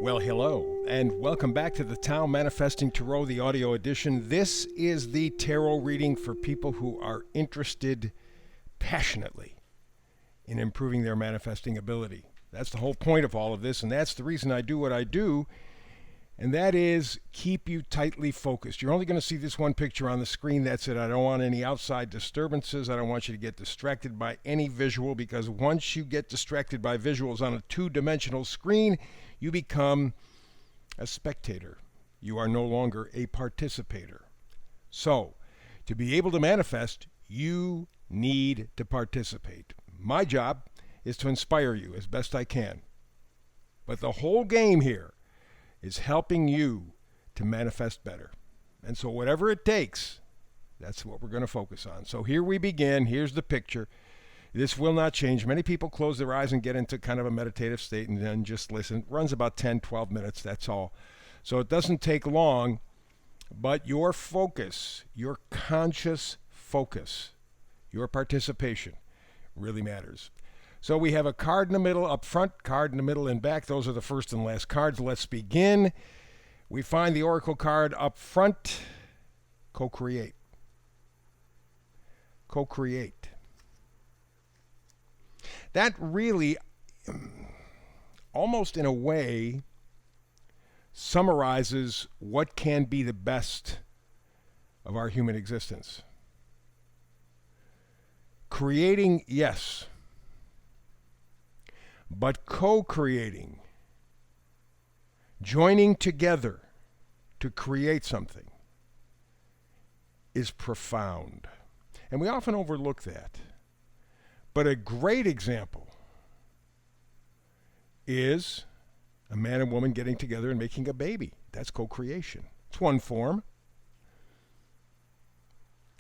Well, hello, and welcome back to the Tao Manifesting Tarot, the audio edition. This is the tarot reading for people who are interested passionately in improving their manifesting ability. That's the whole point of all of this, and that's the reason I do what I do, and that is keep you tightly focused. You're only going to see this one picture on the screen. That's it. I don't want any outside disturbances. I don't want you to get distracted by any visual, because once you get distracted by visuals on a two-dimensional screen, you become a spectator. You are no longer a participator. So, to be able to manifest, you need to participate. My job is to inspire you as best I can. But the whole game here is helping you to manifest better. And so whatever it takes, that's what we're going to focus on. So here we begin. Here's the picture. This will not change. Many people close their eyes and get into kind of a meditative state and then just listen. It runs about 10, 12 minutes, that's all. So it doesn't take long, but your focus, your conscious focus, your participation really matters. So we have a card in the middle up front, card in the middle and back. Those are the first and last cards. Let's begin. We find the Oracle card up front. Co-create. Co-create. That really, almost in a way, summarizes what can be the best of our human existence. Creating, yes, but co-creating, joining together to create something, is profound. And we often overlook that. But a great example is a man and woman getting together and making a baby. That's co-creation. It's one form.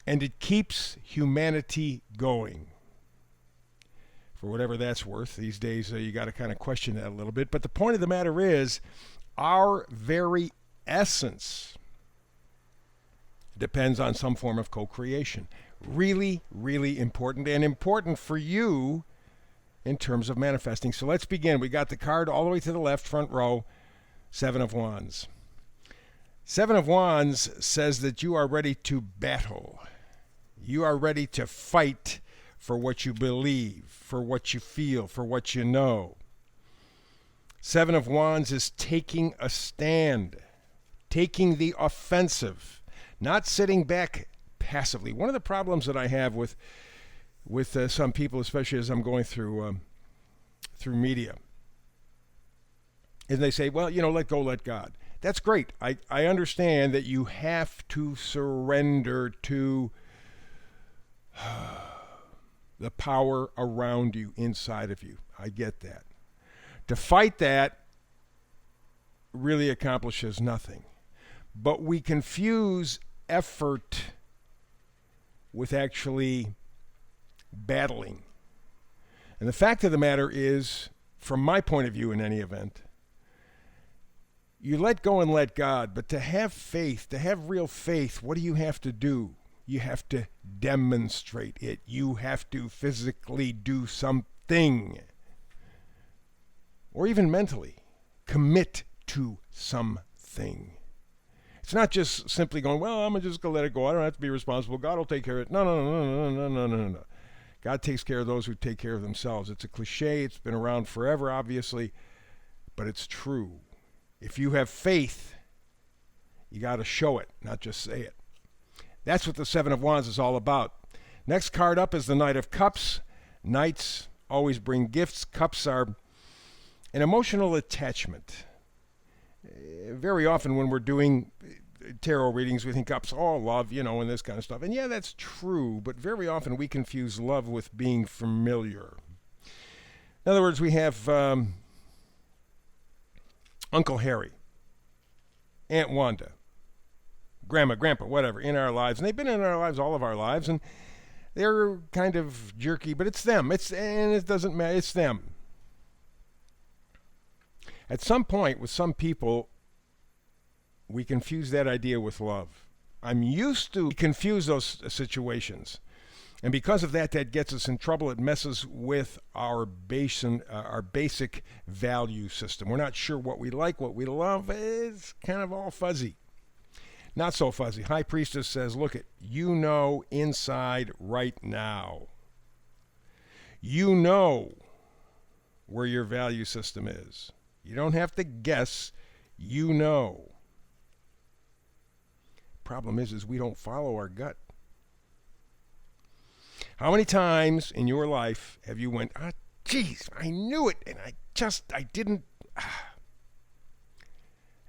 And it keeps humanity going. For whatever that's worth. These days, you got to kind of question that a little bit. But the point of the matter is, our very essence depends on some form of co-creation. Really, really important, and important for you in terms of manifesting. So let's begin. We got the card all the way to the left, front row, Seven of Wands. Seven of Wands says that you are ready to battle. You are ready to fight for what you believe, for what you feel, for what you know. Seven of Wands is taking a stand, taking the offensive, not sitting back passively. One of the problems that I have with some people, especially as I'm going through media, is they say, well, let go, let God. That's great. I understand that you have to surrender to the power around you, inside of you. I get that. To fight that really accomplishes nothing. But we confuse effort with actually battling. And the fact of the matter is, from my point of view in any event, you let go and let God, but to have faith, to have real faith, what do you have to do? You have to demonstrate it. You have to physically do something. Or even mentally, commit to something. It's not just simply going, well, I'm just going to let it go. I don't have to be responsible. God will take care of it. No. God takes care of those who take care of themselves. It's a cliche. It's been around forever, obviously, but it's true. If you have faith, you got to show it, not just say it. That's what the Seven of Wands is all about. Next card up is the Knight of Cups. Knights always bring gifts. Cups are an emotional attachment. Very often when we're doing tarot readings, we think cups, love, and this kind of stuff. And yeah, that's true, but very often we confuse love with being familiar. In other words, we have Uncle Harry, Aunt Wanda, Grandma, Grandpa, whatever, in our lives. And they've been in our lives all of our lives, and they're kind of jerky, but it's them. And it doesn't matter. It's them. At some point, with some people, we confuse that idea with love. I'm used to confuse those situations. And because of that, that gets us in trouble. It messes with our basic value system. We're not sure what we like, what we love. It's kind of all fuzzy. Not so fuzzy. High Priestess says, look it, you know inside right now. You know where your value system is. You don't have to guess. You know. Problem is we don't follow our gut. How many times in your life have you went, geez, I knew it, and I didn't.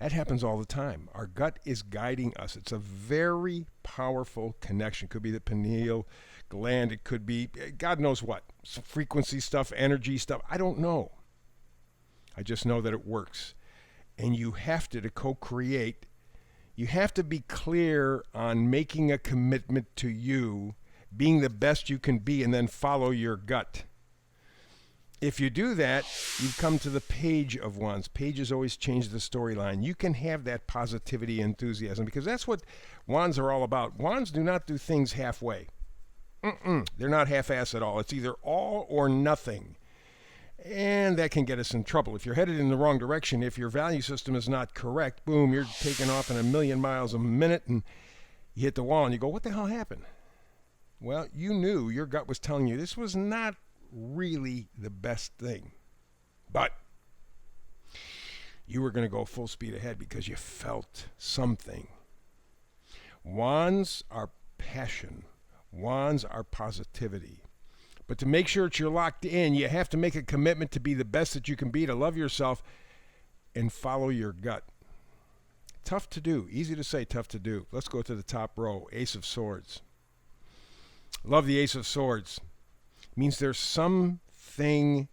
That happens all the time. Our gut is guiding us. It's a very powerful connection. It could be the pineal gland. It could be God knows what. Some frequency stuff, energy stuff. I don't know. I just know that it works. And you have to co-create. You have to be clear on making a commitment to you, being the best you can be, and then follow your gut. If you do that, you come to the Page of Wands. Pages always change the storyline. You can have that positivity, enthusiasm, because that's what Wands are all about. Wands do not do things halfway. They're not half-ass at all. It's either all or nothing. And that can get us in trouble. If you're headed in the wrong direction, if your value system is not correct, boom, you're taking off in 1,000,000 miles a minute, and you hit the wall, and you go, what the hell happened? Well, you knew, your gut was telling you this was not really the best thing. But you were going to go full speed ahead because you felt something. Wands are passion. Wands are positivity. But to make sure that you're locked in, you have to make a commitment to be the best that you can be, to love yourself, and follow your gut. Tough to do. Easy to say, tough to do. Let's go to the top row. Ace of Swords. Love the Ace of Swords. It means there's something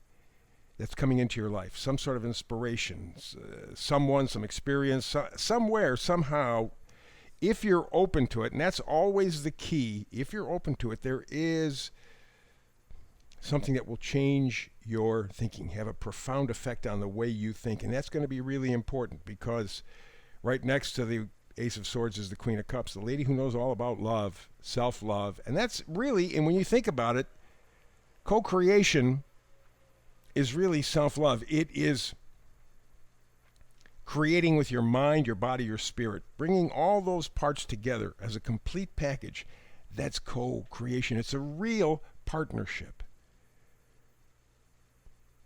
that's coming into your life, some sort of inspiration, someone, some experience, somewhere, somehow. If you're open to it, and that's always the key, if you're open to it, there is something that will change your thinking, have a profound effect on the way you think. And that's going to be really important, because right next to the Ace of Swords is the Queen of Cups, the lady who knows all about love, self-love. And that's really, and when you think about it, co-creation is really self-love. It is creating with your mind, your body, your spirit, bringing all those parts together as a complete package. That's co-creation. It's a real partnership.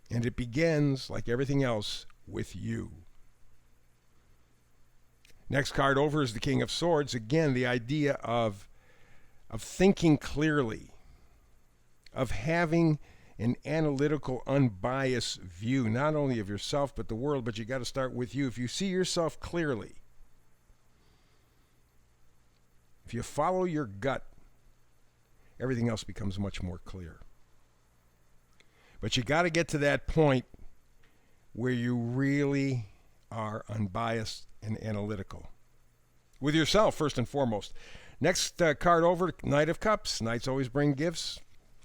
And it begins, like everything else, with you. Next card over is the King of Swords. Again, the idea of thinking clearly, of having an analytical, unbiased view, not only of yourself but the world, but you got to start with you. If you see yourself clearly, if you follow your gut, everything else becomes much more clear. But you got to get to that point where you really are unbiased and analytical. With yourself, first and foremost. Next card over, Knight of Cups. Knights always bring gifts.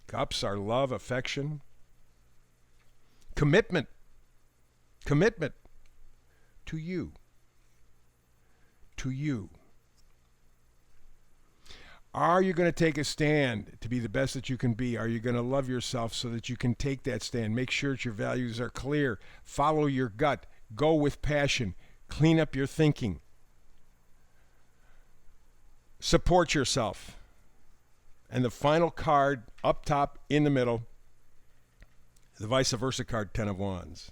Cups are love, affection, commitment. Commitment to you. To you. Are you going to take a stand to be the best that you can be? Are you going to love yourself so that you can take that stand? Make sure that your values are clear. Follow your gut. Go with passion. Clean up your thinking. Support yourself. And the final card up top in the middle, the vice versa card, Ten of Wands.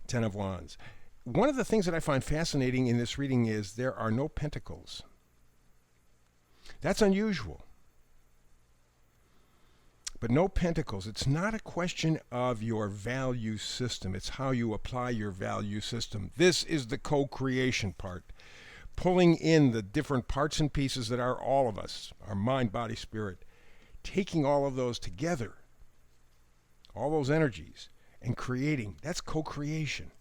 Ten of Wands. One of the things that I find fascinating in this reading is there are no pentacles. That's unusual. But no pentacles. It's not a question of your value system. It's how you apply your value system. This is the co-creation part. Pulling in the different parts and pieces that are all of us, our mind, body, spirit, taking all of those together, all those energies, and creating. That's co-creation.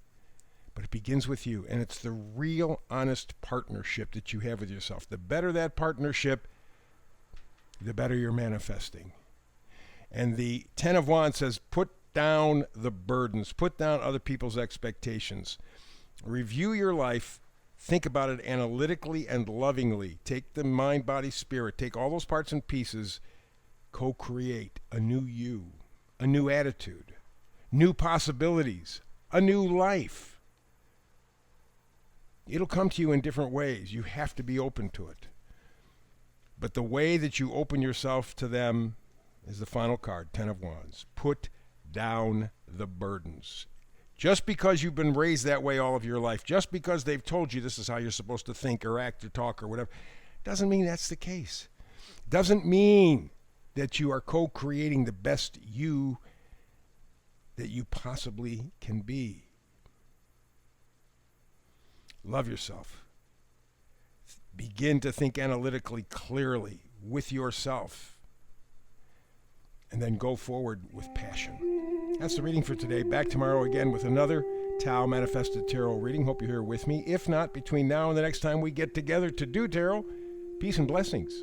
But it begins with you, and it's the real, honest partnership that you have with yourself. The better that partnership, the better you're manifesting. And the Ten of Wands says, put down the burdens, put down other people's expectations. Review your life, Think about it analytically and lovingly. Take the mind, body, spirit. Take all those parts and pieces. Co-create a new you, a new attitude, new possibilities, a new life. It'll come to you in different ways. You have to be open to it. But the way that you open yourself to them is the final card, Ten of Wands. Put down the burdens. Just because you've been raised that way all of your life, just because they've told you this is how you're supposed to think or act or talk or whatever, doesn't mean that's the case. Doesn't mean that you are co-creating the best you that you possibly can be. Love yourself. Begin to think analytically clearly with yourself. And then go forward with passion. That's the reading for today. Back tomorrow again with another Tao Manifested Tarot reading. Hope you're here with me. If not, between now and the next time we get together to do tarot, peace and blessings.